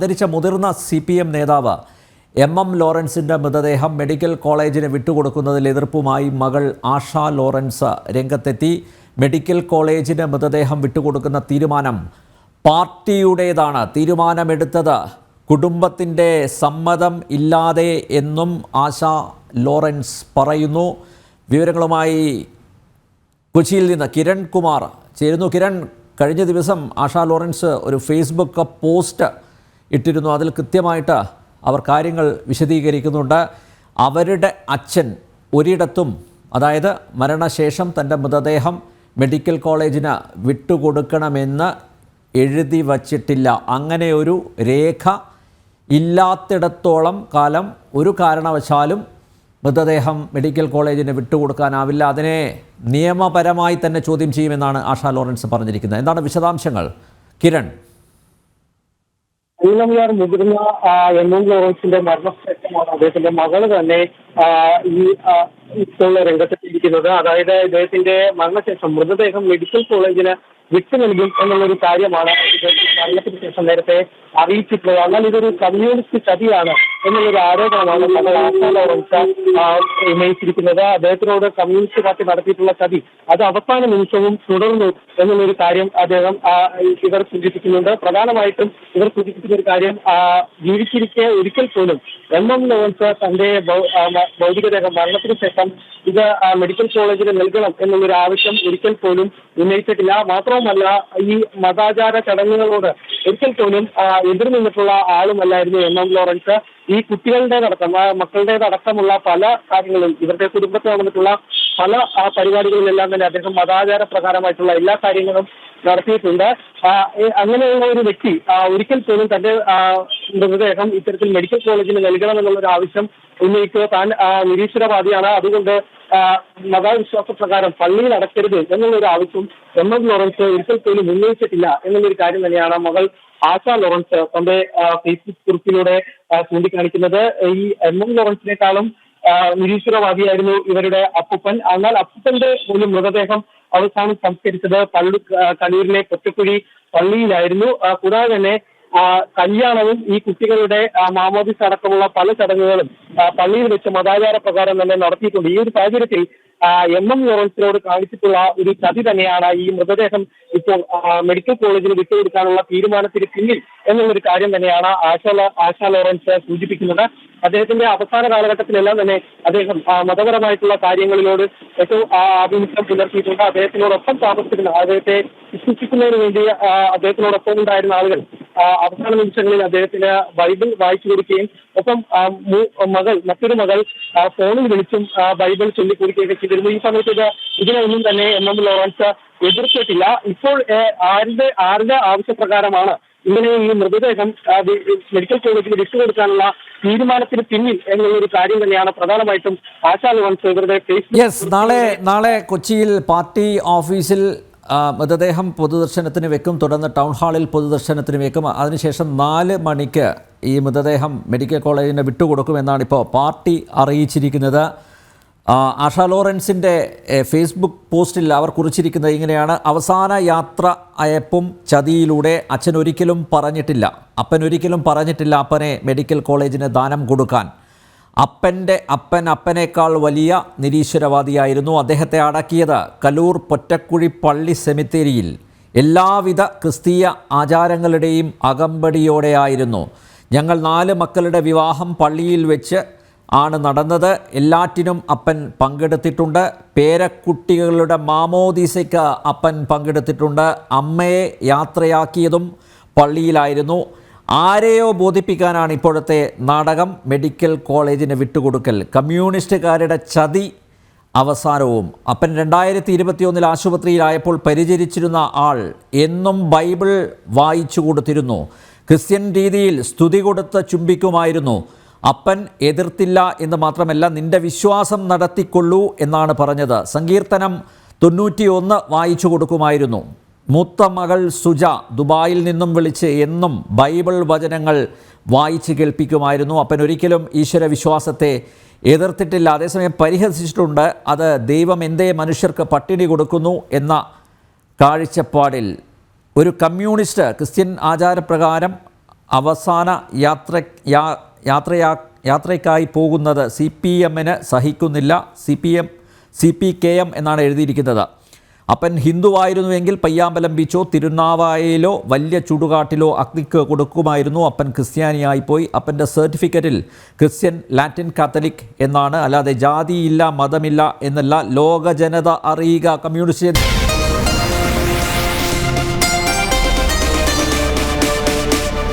അന്തരിച്ച മുതിർന്ന CPM നേതാവ് MM ലോറൻസിൻ്റെ മൃതദേഹം മെഡിക്കൽ കോളേജിന് വിട്ടുകൊടുക്കുന്നതിൽ എതിർപ്പുമായി മകൾ ആഷ ലോറൻസ് രംഗത്തെത്തി. മെഡിക്കൽ കോളേജിന് മൃതദേഹം വിട്ടുകൊടുക്കുന്ന തീരുമാനം പാർട്ടിയുടേതാണ്. തീരുമാനമെടുത്തത് കുടുംബത്തിൻ്റെ സമ്മതം ഇല്ലാതെ എന്നും ആഷ ലോറൻസ് പറയുന്നു. വിവരങ്ങളുമായി കൊച്ചിയിൽ നിന്ന് കിരൺ കുമാർ ചേരുന്നു. കിരൺ, കഴിഞ്ഞ ദിവസം ആഷ ലോറൻസ് ഒരു ഫേസ്ബുക്ക് പോസ്റ്റ് ഇട്ടിരുന്നു. അതിൽ കൃത്യമായിട്ട് അവർ കാര്യങ്ങൾ വിശദീകരിക്കുന്നുണ്ട്. അവരുടെ അച്ഛൻ ഒരിടത്തും, അതായത് മരണശേഷം തൻ്റെ മൃതദേഹം മെഡിക്കൽ കോളേജിന് വിട്ടുകൊടുക്കണമെന്ന് എഴുതി വച്ചിട്ടില്ല. അങ്ങനെ ഒരു രേഖ ഇല്ലാത്തിടത്തോളം കാലം ഒരു കാരണവശാലും മൃതദേഹം മെഡിക്കൽ കോളേജിന് വിട്ടുകൊടുക്കാനാവില്ല. അതിനെ നിയമപരമായി തന്നെ ചോദ്യം ചെയ്യുമെന്നാണ് ആഷ ലോറൻസ് പറഞ്ഞിരിക്കുന്നത്. എന്താണ് വിശദാംശങ്ങൾ കിരൺ? മുതിർന്ന MM ലോറൻസിന്റെ മരണശേഷമാണ് അദ്ദേഹത്തിന്റെ മകള് തന്നെ ഇപ്പോൾ രംഗത്തെത്തിയിരിക്കുന്നത്. അതായത് ഇദ്ദേഹത്തിന്റെ മരണശേഷം മൃതദേഹം മെഡിക്കൽ കോളേജിന് വിട്ടു നൽകും എന്നുള്ളൊരു കാര്യമാണ് മരണത്തിന് ശേഷം നേരത്തെ അറിയിച്ചിട്ടുള്ളത്. എന്നാൽ ഇതൊരു കമ്മ്യൂണിസ്റ്റ് ചതിയാണ് എന്നുള്ളൊരു ആരോപണമാണ് മകൾ ആഷ ലോറൻസ് ഉന്നയിച്ചിരിക്കുന്നത്. അദ്ദേഹത്തിനോട് കമ്മ്യൂണിസ്റ്റ് പാർട്ടി നടത്തിയിട്ടുള്ള ചതി അത് അവസാന നിമിഷവും തുടർന്നു എന്നുള്ളൊരു കാര്യം ഇവർ സൂചിപ്പിക്കുന്നുണ്ട്. പ്രധാനമായിട്ടും ഇവർ സൂചിപ്പിക്കുന്ന ഒരു കാര്യം, ജീവിച്ചിരിക്കെ ഒരിക്കൽ പോലും MM ലോറൻസ് തന്റെ ഭൗതികദേഹം മരണത്തിന് ശേഷം ഇത് മെഡിക്കൽ കോളേജിന് നൽകണം എന്നുള്ളൊരു ആവശ്യം ഒരിക്കൽ പോലും ഉന്നയിച്ചിട്ടില്ല. മാത്രവുമല്ല, ഈ മതാചാര ചടങ്ങുകളോട് ഒരിക്കൽ പോലും എതിർ നിന്നിട്ടുള്ള ആളുമല്ലായിരുന്നു MM ലോറൻസ്. ഈ കുട്ടികളുടേതടക്കം മക്കളുടേതടക്കമുള്ള പല കാര്യങ്ങളും, ഇവരുടെ കുടുംബത്തിൽ നടന്നിട്ടുള്ള പല പരിപാടികളിലെല്ലാം തന്നെ അദ്ദേഹം മതാചാര പ്രകാരമായിട്ടുള്ള എല്ലാ കാര്യങ്ങളും നടത്തിയിട്ടുണ്ട്. അങ്ങനെയുള്ള ഒരു വ്യക്തി ഒരിക്കൽ പോലും തന്റെ മൃതദേഹം ഇത്തരത്തിൽ മെഡിക്കൽ കോളേജിന് നൽകണമെന്നുള്ളൊരു ആവശ്യം ഉന്നയിക്കുക. താൻ നിരീശ്വരവാദിയാണ്, അതുകൊണ്ട് മതവിശ്വാസ പ്രകാരം പള്ളിയിൽ അടക്കരുത് എന്നുള്ളൊരു ആവശ്യം MM ലോറൻസ് ഒരിക്കൽ പോലും ഉന്നയിച്ചിട്ടില്ല എന്നുള്ളൊരു കാര്യം തന്നെയാണ് മകൾ ആഷ ലോറൻസ് തന്റെ ഫേസ്ബുക്ക് കുറിപ്പിലൂടെ ചൂണ്ടിക്കാണിക്കുന്നത്. ഈ MM ലോറൻസിനേക്കാളും നിരീശ്വരവാദിയായിരുന്നു ഇവരുടെ അപ്പൂപ്പൻ. എന്നാൽ അപ്പൂപ്പന്റെ ഒരു മൃതദേഹം അവസാനം സംസ്കരിച്ചത് കലൂരിലെ കൊറ്റക്കുഴി പള്ളിയിലായിരുന്നു. കൂടാതെ തന്നെ കല്യാണവും ഈ കുട്ടികളുടെ മാമോദിസ അടക്കമുള്ള പല ചടങ്ങുകളും പള്ളിയിൽ വെച്ച് മതാചാര പ്രകാരം തന്നെ നടത്തിയിട്ടുണ്ട്. ഈ ഒരു സാഹചര്യത്തിൽ MM ലോറൻസിനോട് കാണിച്ചിട്ടുള്ള ഒരു ചതി തന്നെയാണ് ഈ മൃതദേഹം ഇപ്പോൾ മെഡിക്കൽ കോളേജിന് വിട്ടുകൊടുക്കാനുള്ള തീരുമാനത്തിന് പിന്നിൽ എന്നുള്ളൊരു കാര്യം തന്നെയാണ് ആഷ ലോറൻസ് സൂചിപ്പിക്കുന്നത്. അദ്ദേഹത്തിന്റെ അവസാന കാലഘട്ടത്തിലെല്ലാം തന്നെ അദ്ദേഹം മതപരമായിട്ടുള്ള കാര്യങ്ങളിലോട് ഏറ്റവും ആഭിമുഖ്യം പുലർത്തിയിട്ടുണ്ട്. അദ്ദേഹത്തിനോടൊപ്പം താമസിക്കുന്ന, അദ്ദേഹത്തെ വിശ്വസിക്കുന്നതിന് വേണ്ടി അദ്ദേഹത്തിനോടൊപ്പം ഉണ്ടായിരുന്ന ആളുകൾ അവസാന നിമിഷങ്ങളിൽ അദ്ദേഹത്തിന് ബൈബിൾ വായിച്ചു കൊടുക്കുകയും ഒപ്പം മറ്റൊരു മകൾ ഫോണിൽ വിളിച്ചും ബൈബിൾ ചൊല്ലിക്കൊടുക്കുകയൊക്കെ ചെയ്തിരുന്നു. ഈ സമയത്ത് ഇതിനൊന്നും തന്നെ MM ലോറൻസ് എതിർത്തിട്ടില്ല. ഇപ്പോൾ ആരുടെ ആവശ്യപ്രകാരമാണ് ഇങ്ങനെ ഈ മൃതദേഹം മെഡിക്കൽ കോളേജിൽ വിട്ടുകൊടുക്കാനുള്ള തീരുമാനത്തിന് പിന്നിൽ എന്നുള്ളൊരു കാര്യം തന്നെയാണ് പ്രധാനമായിട്ടും ആഷ ലോറൻസ് ഇവരുടെ ഫേസ്ബുക്ക്. നാളെ കൊച്ചിയിൽ പാർട്ടി ഓഫീസിൽ മൃതദേഹം പൊതുദർശനത്തിന് വെക്കും. തുടർന്ന് ടൗൺ ഹാളിൽ പൊതുദർശനത്തിന് വെക്കും. അതിനുശേഷം 4 മണിക്ക് ഈ മൃതദേഹം മെഡിക്കൽ കോളേജിന് വിട്ടുകൊടുക്കുമെന്നാണ് ഇപ്പോൾ പാർട്ടി അറിയിച്ചിരിക്കുന്നത്. ആഷ ലോറൻസിൻ്റെ ഫേസ്ബുക്ക് പോസ്റ്റിൽ അവർ കുറിച്ചിരിക്കുന്നത് ഇങ്ങനെയാണ്: അവസാന യാത്ര അയപ്പും ചതിയിലൂടെ അപ്പൻ ഒരിക്കലും പറഞ്ഞിട്ടില്ല അപ്പനെ മെഡിക്കൽ കോളേജിന് ദാനം കൊടുക്കാൻ. അപ്പനേക്കാൾ വലിയ നിരീശ്വരവാദിയായിരുന്നു. അദ്ദേഹത്തെ അടക്കിയത് കലൂർ പൊറ്റക്കുഴി പള്ളി സെമിത്തേരിയിൽ എല്ലാവിധ ക്രിസ്തീയ ആചാരങ്ങളുടെയും അകമ്പടിയോടെയായിരുന്നു. ഞങ്ങൾ 4 മക്കളുടെ വിവാഹം പള്ളിയിൽ വെച്ച് ആണ് നടന്നത്. എല്ലാറ്റിനും അപ്പൻ പങ്കെടുത്തിട്ടുണ്ട്. പേരക്കുട്ടികളുടെ മാമോദീസയ്ക്ക് അപ്പൻ പങ്കെടുത്തിട്ടുണ്ട്. അമ്മയെ യാത്രയാക്കിയതും പള്ളിയിലായിരുന്നു. ആരെയോ ബോധിപ്പിക്കാനാണ് ഇപ്പോഴത്തെ നാടകം. മെഡിക്കൽ കോളേജിന് വിട്ടുകൊടുക്കൽ കമ്മ്യൂണിസ്റ്റുകാരുടെ ചതി അവസാനവും. അപ്പൻ 2021 ആശുപത്രിയിലായപ്പോൾ പരിചരിച്ചിരുന്ന ആൾ എന്നും ബൈബിൾ വായിച്ചു കൊടുത്തിരുന്നു. ക്രിസ്ത്യൻ രീതിയിൽ സ്തുതി കൊടുത്ത് ചുംബിക്കുമായിരുന്നു. അപ്പൻ എതിർത്തില്ല എന്ന് മാത്രമല്ല, നിന്റെ വിശ്വാസം നടത്തിക്കൊള്ളൂ എന്നാണ് പറഞ്ഞത്. സങ്കീർത്തനം 91 വായിച്ചു കൊടുക്കുമായിരുന്നു. മൂത്ത മകൾ സുജ ദുബായിൽ നിന്നും വിളിച്ച് എന്നും ബൈബിൾ വചനങ്ങൾ വായിച്ച് കേൾപ്പിക്കുമായിരുന്നു. അപ്പൻ ഒരിക്കലും ഈശ്വര വിശ്വാസത്തെ എതിർത്തിട്ടില്ല. അതേസമയം പരിഹസിച്ചിട്ടുണ്ട്. അത് ദൈവം എന്തേ മനുഷ്യർക്ക് പട്ടിണി കൊടുക്കുന്നു എന്ന കാഴ്ചപ്പാടിൽ ഒരു കമ്മ്യൂണിസ്റ്റ് ക്രിസ്ത്യൻ ആചാരപ്രകാരം അവസാന യാത്രയ്ക്കായി പോകുന്നത് CPM-ന് സഹിക്കുന്നില്ല. CPKM എന്നാണ് എഴുതിയിരിക്കുന്നത്. അപ്പൻ ഹിന്ദുവായിരുന്നുവെങ്കിൽ പയ്യാമ്പലം ബീച്ചോ തിരുനാവായയിലോ വലിയ ചുടുകാട്ടിലോ അഗ്നിക്ക് കൊടുക്കുമായിരുന്നു. അപ്പൻ ക്രിസ്ത്യാനിയായിപ്പോയി. അപ്പൻ്റെ സർട്ടിഫിക്കറ്റിൽ ക്രിസ്ത്യൻ, ലാറ്റിൻ, കാത്തലിക് എന്നാണ്. അല്ലാതെ ജാതിയില്ല, മതമില്ല എന്നല്ല. ലോക ജനത അറിയുക. കമ്മ്യൂണിസ്റ്റ്